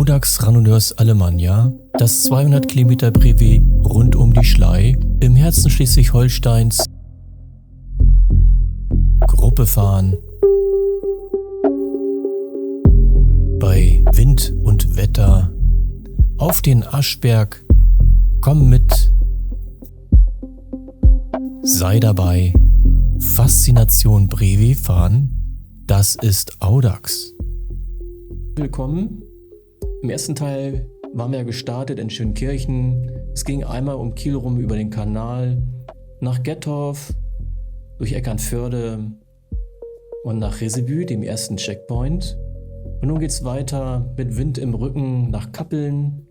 Audax Randonneurs Alemannia, das 200 Kilometer Brevet rund um die Schlei, im Herzen Schleswig-Holsteins. Gruppe fahren. Bei Wind und Wetter. Auf den Aschberg. Komm mit. Sei dabei. Faszination Brevet fahren. Das ist Audax. Willkommen. Im ersten Teil waren wir gestartet in Schönkirchen. Es ging einmal um Kiel rum über den Kanal, nach Gettorf, durch Eckernförde und nach Resebü, dem ersten Checkpoint. Und nun geht es weiter mit Wind im Rücken nach Kappeln,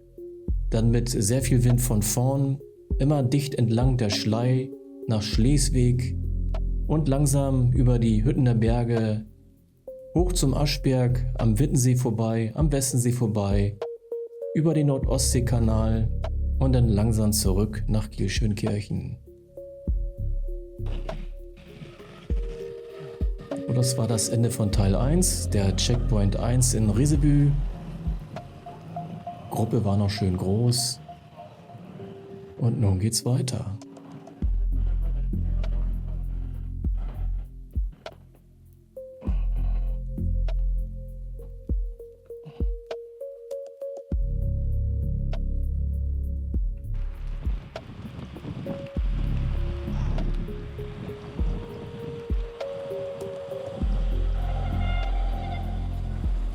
dann mit sehr viel Wind von vorn, immer dicht entlang der Schlei nach Schleswig und langsam über die Hüttener Berge hoch zum Aschberg, am Wittensee vorbei, am Westensee vorbei, über den Nord-Ostsee-Kanal und dann langsam zurück nach Kiel-Schönkirchen. Und das war das Ende von Teil 1, der Checkpoint 1 in Resebü. Gruppe war noch schön groß und nun geht's weiter.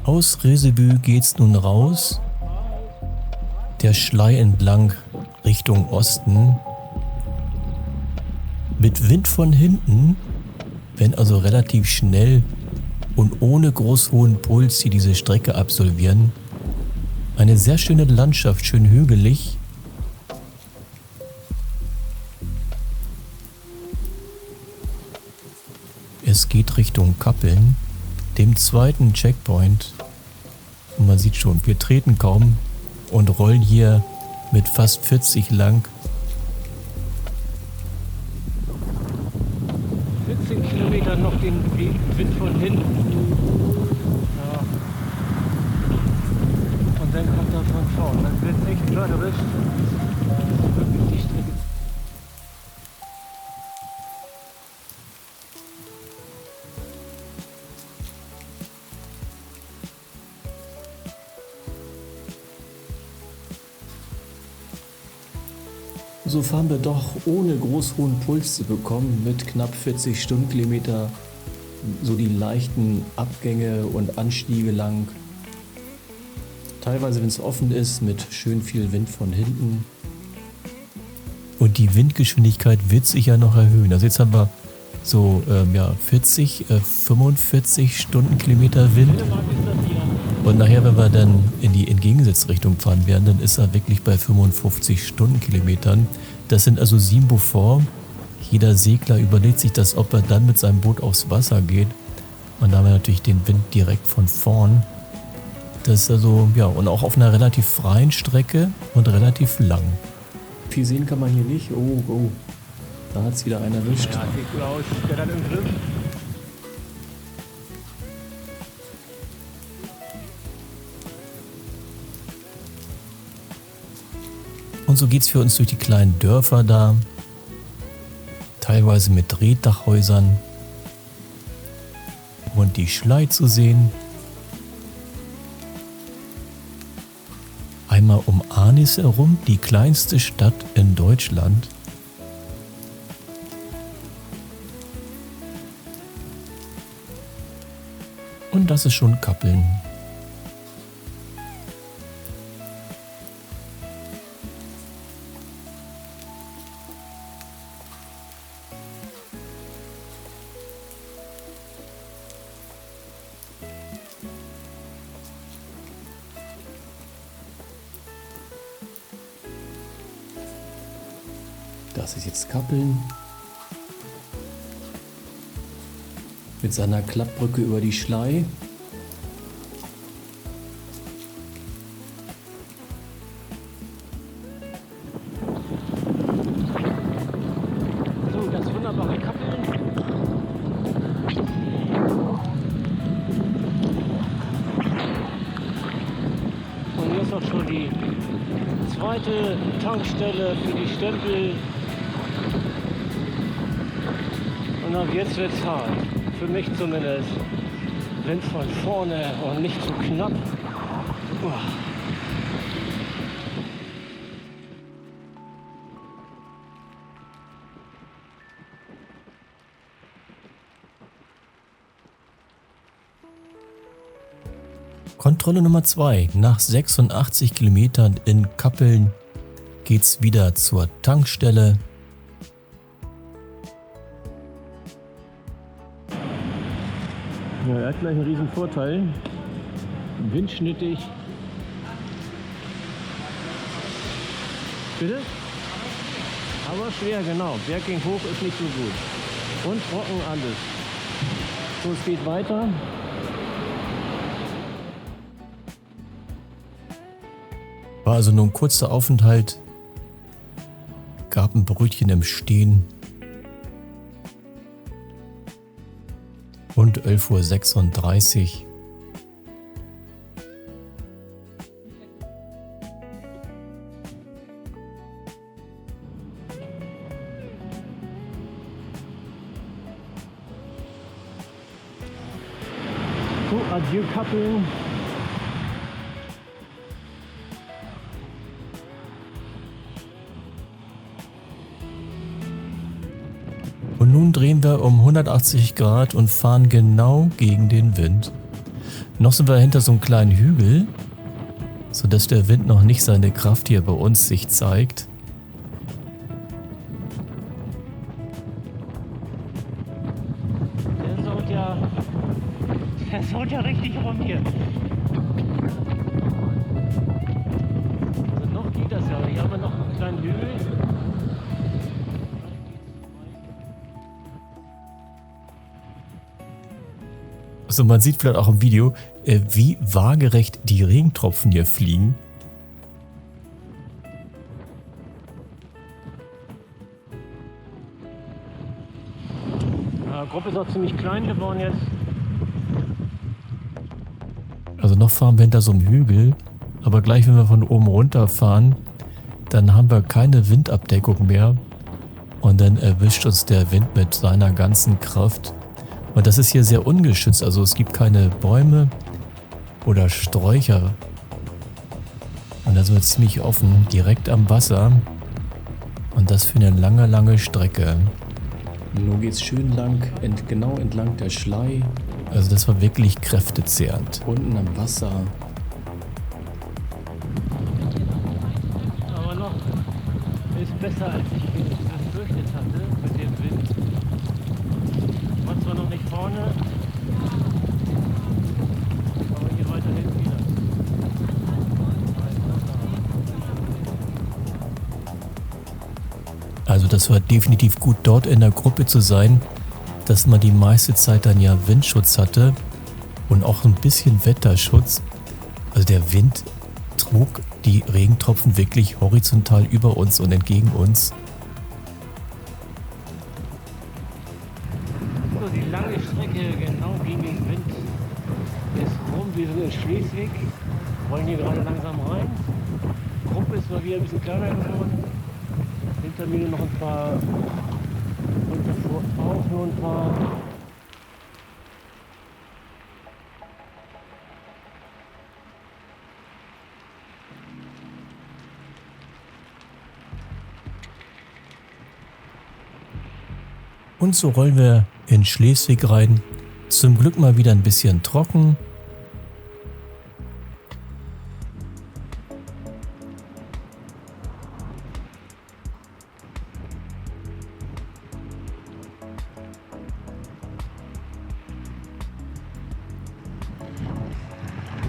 Aus Resebü geht's nun raus, der Schlei entlang Richtung Osten, mit Wind von hinten, wenn also relativ schnell und ohne groß hohen Puls hier diese Strecke absolvieren. Eine sehr schöne Landschaft, schön hügelig. Es geht Richtung Kappeln, dem zweiten Checkpoint. Und man sieht schon, wir treten kaum und rollen hier mit fast 40 lang. 14 Kilometer noch den Wind von hinten. Ja. Und dann kommt er von vorn. Dann wird es echt mörderisch. Das ist wirklich die Strecke. So fahren wir doch, ohne groß hohen Puls zu bekommen, mit knapp 40 Stundenkilometer, so die leichten Abgänge und Anstiege lang. Teilweise, wenn es offen ist, mit schön viel Wind von hinten. Und die Windgeschwindigkeit wird sich ja noch erhöhen. Also jetzt haben wir so 45 Stundenkilometer Wind. Und nachher, wenn wir dann in die entgegengesetzte Richtung fahren werden, dann ist er wirklich bei 55 Stundenkilometern. Das sind also 7 Beaufort. Jeder Segler überlegt sich das, ob er dann mit seinem Boot aufs Wasser geht. Und da haben wir natürlich den Wind direkt von vorn. Das ist also, ja, und auch auf einer relativ freien Strecke und relativ lang. Viel sehen kann man hier nicht. Oh, da hat es wieder einer erwischt. Ja, sieht gut aus. Ist der dann im Griff? Und so geht es für uns durch die kleinen Dörfer da, teilweise mit Drehdachhäusern und die Schlei zu sehen. Einmal um Arnis herum, die kleinste Stadt in Deutschland. Und das ist schon Kappeln. Das ist jetzt Kappeln. Mit seiner Klappbrücke über die Schlei. So, das wunderbare Kappeln. Und ist auch schon die zweite Tankstelle für die Stempel. Und ab jetzt wird's hart. Für mich zumindest. Wind von vorne und nicht zu knapp. Uah. Kontrolle Nummer 2. Nach 86 Kilometern in Kappeln geht's wieder zur Tankstelle. Ja, er hat gleich einen riesen Vorteil. Windschnittig. Bitte? Aber schwer, genau. Berging hoch ist nicht so gut. Und trocken alles. So, es geht weiter. War also nur ein kurzer Aufenthalt. Gab ein Brötchen im Stehen. Und 11:36 Uhr. So, adieu Kappeln. Und nun drehen wir um 180 Grad und fahren genau gegen den Wind. Noch sind wir hinter so einem kleinen Hügel, sodass der Wind noch nicht seine Kraft hier bei uns sich zeigt. Der saut ja richtig rum hier. Also noch geht das ja, hier haben wir noch einen kleinen Hügel. Also man sieht vielleicht auch im Video, wie waagerecht die Regentropfen hier fliegen. Die Gruppe ist auch ziemlich klein geworden jetzt. Also noch fahren wir hinter so einem Hügel, aber gleich wenn wir von oben runter fahren, dann haben wir keine Windabdeckung mehr und dann erwischt uns der Wind mit seiner ganzen Kraft. Und das ist hier sehr ungeschützt, also es gibt keine Bäume oder Sträucher. Und da sind wir ziemlich offen, direkt am Wasser. Und das für eine lange, lange Strecke. Nun geht's schön lang, genau entlang der Schlei. Also das war wirklich kräftezehrend. Unten am Wasser. Aber noch ist besser, als ich befürchtet hatte mit dem Wind. War zwar noch nicht vorne, aber hier weiter hinten wieder. Also das war definitiv gut, dort in der Gruppe zu sein, dass man die meiste Zeit dann ja Windschutz hatte und auch ein bisschen Wetterschutz. Also der Wind trug die Regentropfen wirklich horizontal über uns und entgegen uns. So, die lange Strecke genau gegen den Wind ist rum. Wir sind in Schleswig, wollen hier gerade langsam rein. Die Gruppe ist mal wieder ein bisschen kleiner geworden. Hinter mir noch ein paar und davor auch nur ein paar. Und so rollen wir in Schleswig rein. Zum Glück mal wieder ein bisschen trocken.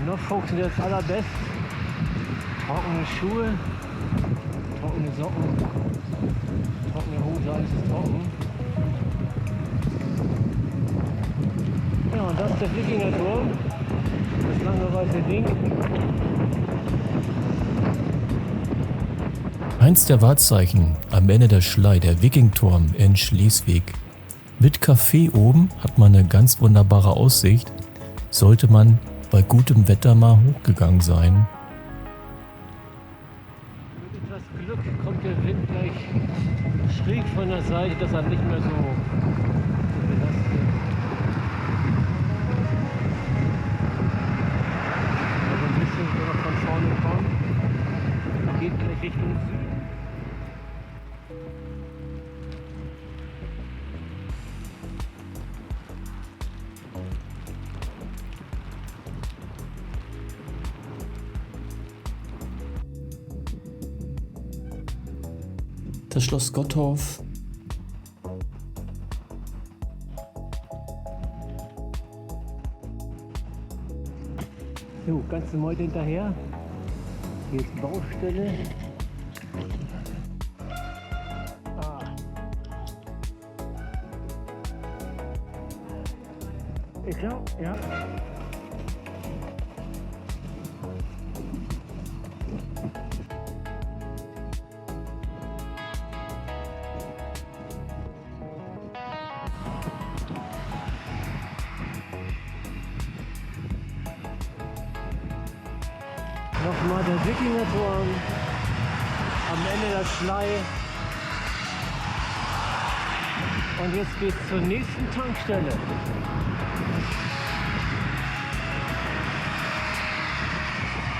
Noch funktioniert das allerbest. Trockene Schuhe, trockene Socken, trockene Hose, alles ist trocken. Ja, und das ist der Wikinger Turm, das lange weiße Ding. Eins der Wahrzeichen am Ende der Schlei, der Wikingturm in Schleswig. Mit Café oben hat man eine ganz wunderbare Aussicht. Sollte man bei gutem Wetter mal hochgegangen sein. von der Seite, dass er nicht mehr so belastet. Also ein bisschen so noch von vorne kommen. Geht gleich Richtung Süden. Das Schloss Gottorf So, ganze Meute hinterher. Hier ist Baustelle. Ah. Ich glaube, ja. Nochmal der Wikingerturm, am Ende das Schlei. Und jetzt geht's zur nächsten Tankstelle.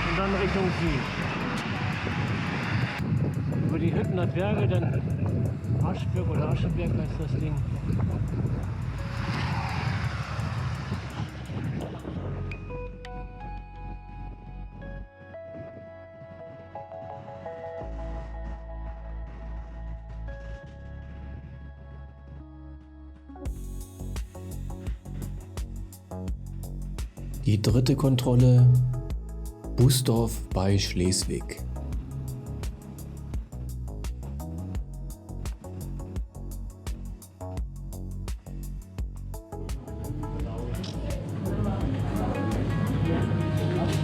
Und dann Richtung Süden. Über die Hüttener Berge, dann Aschberg oder Ascheberg heißt das Ding. Die dritte Kontrolle, Bußdorf bei Schleswig.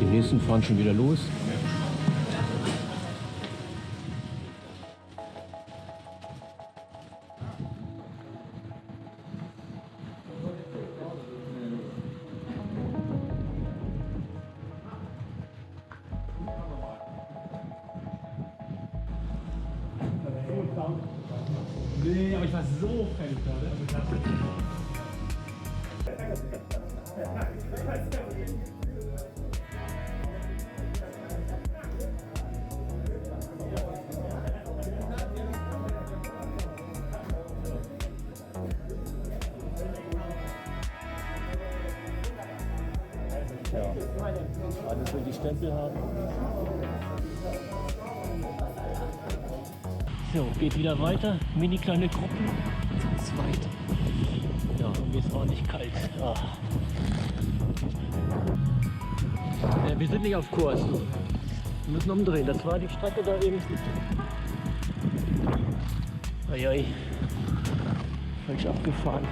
Die nächsten fahren schon wieder los. Nee, aber ich war so fertig da. Alles will die Stempel haben. So, geht wieder weiter. Mini kleine Gruppen. Zu zweit. Ja, und mir ist ordentlich kalt. Ah. Wir sind nicht auf Kurs. Wir müssen umdrehen. Das war die Strecke da eben. Eieiei. Falsch abgefahren.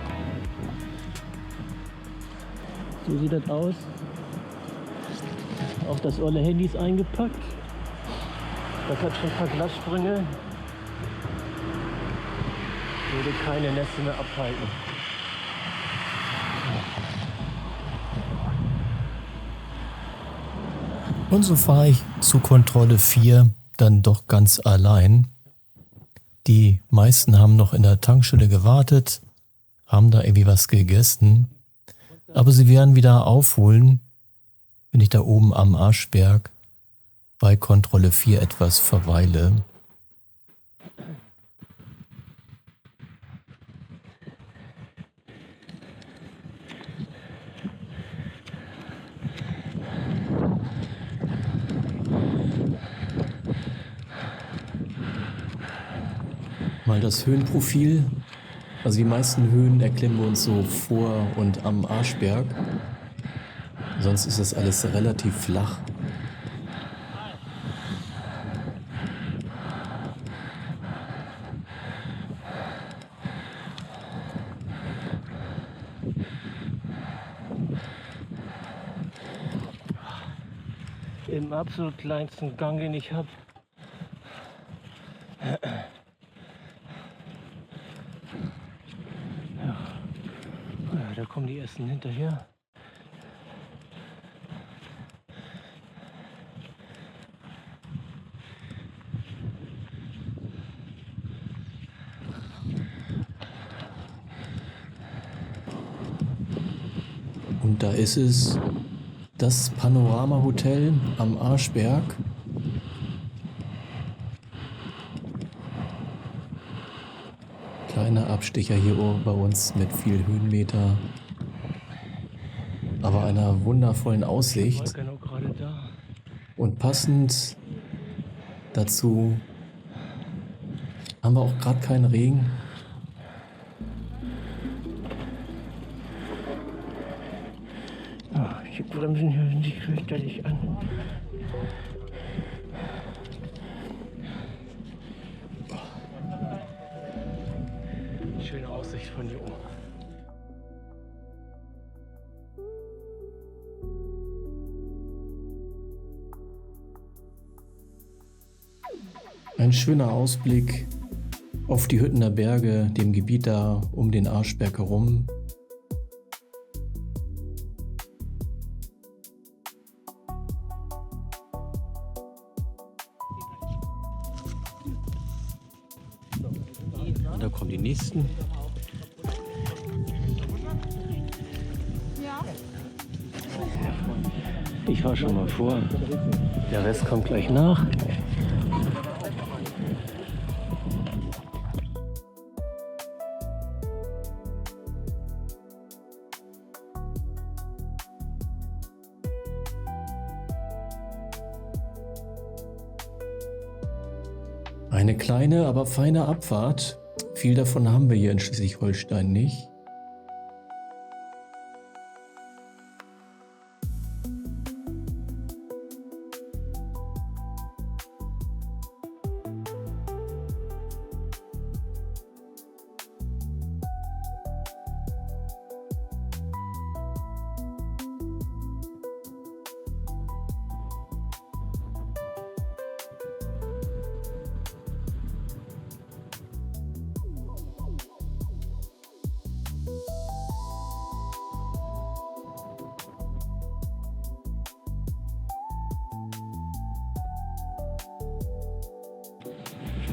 So sieht das aus. Auch das olle Handy ist eingepackt. Das hat schon ein paar Glassprünge. Würde keine Netze mehr abhalten. Und so fahre ich zu Kontrolle 4 dann doch ganz allein. Die meisten haben noch in der Tankstelle gewartet, haben da irgendwie was gegessen. Aber sie werden wieder aufholen, wenn ich da oben am Aschberg bei Kontrolle 4 etwas verweile. Mal das Höhenprofil. Also die meisten Höhen erklimmen wir uns so vor und am Aschberg. Sonst ist das alles relativ flach. Im absolut kleinsten Gang, den ich habe. Ja, da kommen die ersten hinterher. Und da ist es, das Panorama-Hotel am Arschberg. Kleiner Abstecher hier oben bei uns mit viel Höhenmeter, aber einer wundervollen Aussicht. Genau gerade da. Und passend dazu haben wir auch gerade keinen Regen. Ah, die Bremsen hören sich fürchterlich an. Schöne Aussicht von hier oben. Ein schöner Ausblick auf die Hüttener Berge, dem Gebiet da um den Arschberg herum. Da kommen die nächsten. Ich fahr schon mal vor. Der Rest kommt gleich nach. Eine kleine, aber feine Abfahrt. Viel davon haben wir hier in Schleswig-Holstein nicht.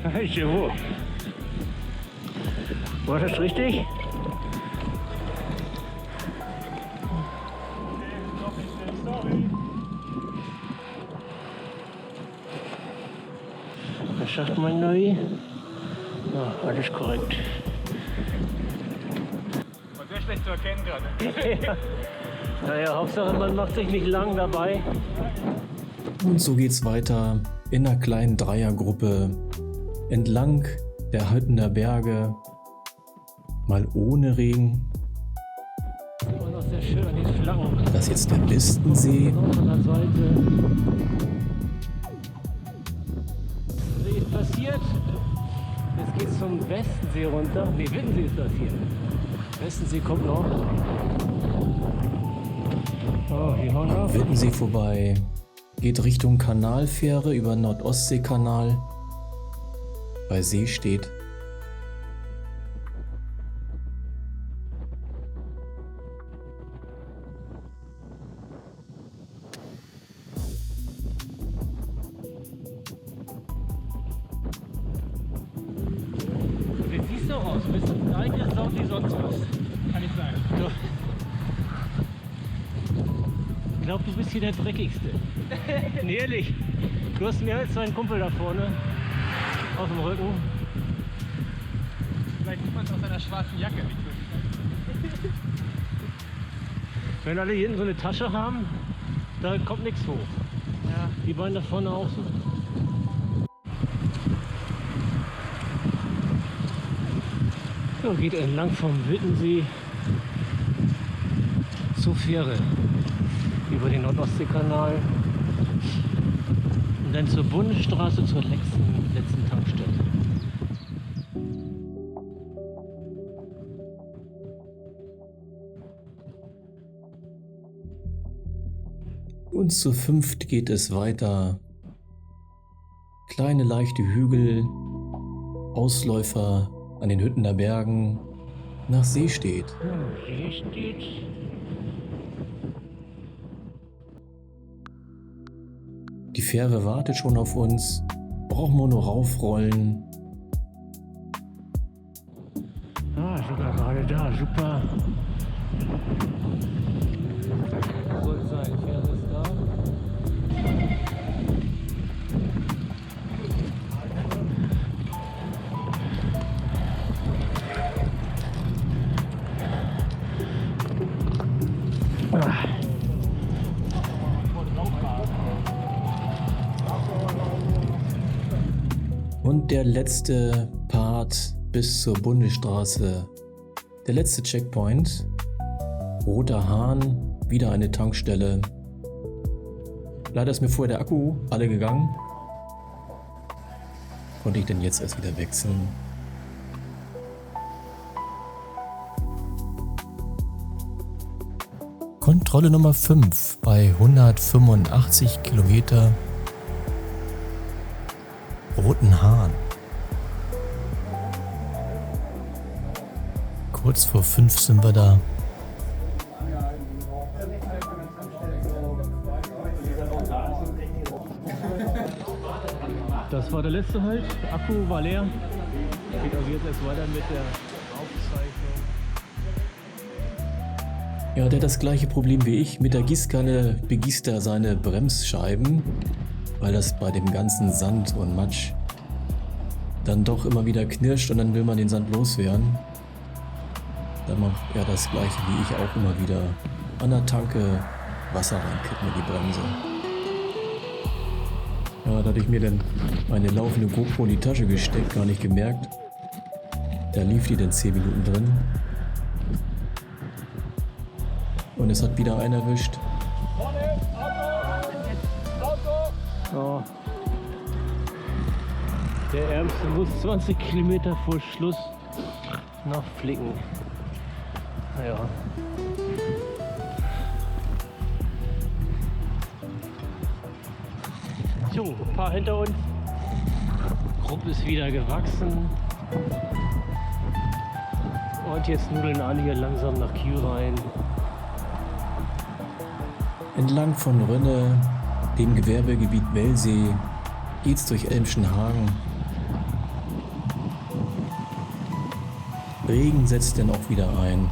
Scheiße, wo? War das richtig? Was sagt man neu? Ja, alles korrekt. War sehr schlecht zu erkennen gerade. Ja. Naja, Hauptsache man macht sich nicht lang dabei. Und so geht's weiter in einer kleinen Dreiergruppe entlang der Hüttener Berge, mal ohne Regen. Immer noch sehr schön an den Flanken. Das ist jetzt der Bistensee. Noch an der Seite. See ist passiert. Jetzt geht's zum Westensee runter. Ne, Wittensee ist das hier. Westensee kommt noch. Oh, hier hauen wir. Wittensee vorbei, geht Richtung Kanalfähre über den Nordostseekanal. Bei See steht. Wie siehst du aus? Du bist ein eigenes Sau wie sonst was. Kann nicht sein. Ich glaube, du bist hier der Dreckigste. Nee, ehrlich. Du hast mehr als deinen Kumpel da vorne. Auf dem Rücken. Vielleicht sieht man es aus seiner schwarzen Jacke nicht wirklich. Wenn alle hier hinten so eine Tasche haben, da kommt nichts hoch. Ja. Die beiden da vorne auch so. So, geht entlang vom Wittensee zur Fähre über den Nordostseekanal und dann zur Bundesstraße zur letzten Tankstelle. Und zu fünft geht es weiter. Kleine leichte Hügel, Ausläufer an den Hüttener Bergen, nach See steht. Hier steht. Die Fähre wartet schon auf uns, brauchen wir nur raufrollen. Ah, sogar gerade da, super. Und der letzte Part bis zur Bundesstraße. Der letzte Checkpoint. Roter Hahn, wieder eine Tankstelle. Leider ist mir vorher der Akku alle gegangen. Konnte ich denn jetzt erst wieder wechseln? Kontrolle Nummer 5 bei 185 Kilometer. Roten Hahn. Kurz vor 5 sind wir da. Das war der letzte Halt. Akku war leer. Geht also jetzt erst weiter mit der Aufzeichnung. Ja, der hat das gleiche Problem wie ich. Mit der Gießkanne begießt er seine Bremsscheiben, weil das bei dem ganzen Sand und Matsch dann doch immer wieder knirscht und dann will man den Sand loswerden. Dann macht er das gleiche wie ich auch immer wieder. An der Tanke Wasser reinkippen in die Bremse. Ja, da hatte ich mir dann meine laufende GoPro in die Tasche gesteckt, gar nicht gemerkt. Da lief die dann 10 Minuten drin. Und es hat wieder einen erwischt. Oh. Der Ärmste muss 20 Kilometer vor Schluss noch flicken. Naja. So, ein paar hinter uns. Gruppe ist wieder gewachsen. Und jetzt nudeln alle hier langsam nach Kiel rein. Entlang von Rönne, dem Gewerbegebiet Wellsee, geht's durch Elmschenhagen. Regen setzt dann auch wieder ein.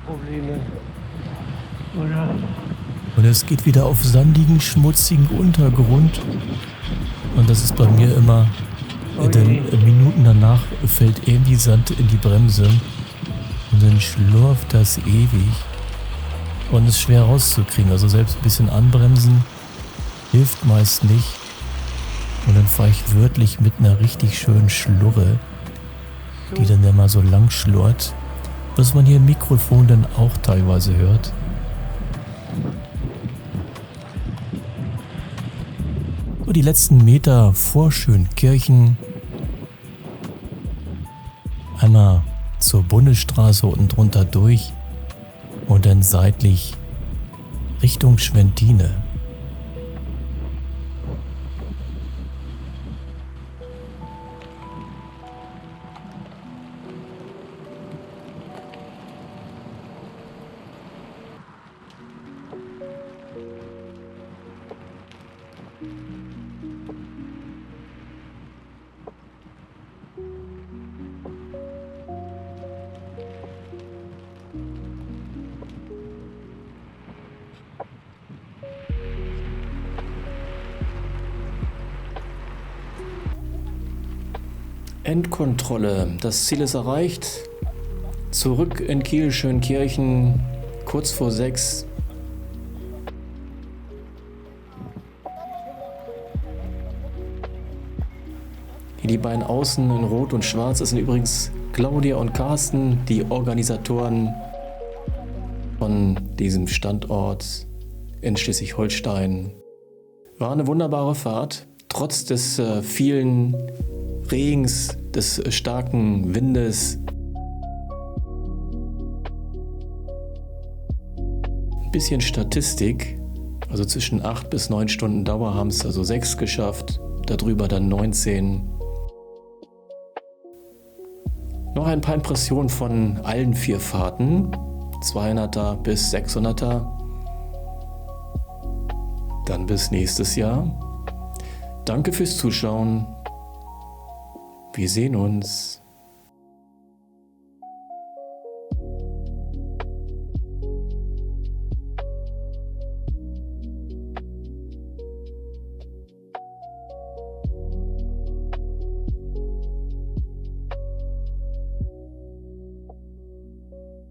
Probleme. Oder? Und es geht wieder auf sandigen, schmutzigen Untergrund. Und das ist bei mir immer, denn Minuten danach fällt irgendwie Sand in die Bremse. Und dann schlurft das ewig. Und ist schwer rauszukriegen. Also selbst ein bisschen anbremsen hilft meist nicht. Und dann fahre ich wörtlich mit einer richtig schönen Schlurre, die dann immer so lang schlurrt, was man hier im Mikrofon dann auch teilweise hört. So, die letzten Meter vor Schönkirchen. Einmal zur Bundesstraße unten drunter durch und dann seitlich Richtung Schwentine. Endkontrolle. Das Ziel ist erreicht. Zurück in Kiel, Schönkirchen, kurz vor 6. Hier die beiden Außen in Rot und Schwarz. Das sind übrigens Claudia und Carsten, die Organisatoren von diesem Standort in Schleswig-Holstein. War eine wunderbare Fahrt, trotz des vielen Regens, des starken Windes. Ein bisschen Statistik, also zwischen 8 bis 9 Stunden Dauer haben es also 6 geschafft, darüber dann 19. Noch ein paar Impressionen von allen 4 Fahrten, 200er bis 600er. Dann bis nächstes Jahr. Danke fürs Zuschauen. Wir sehen uns.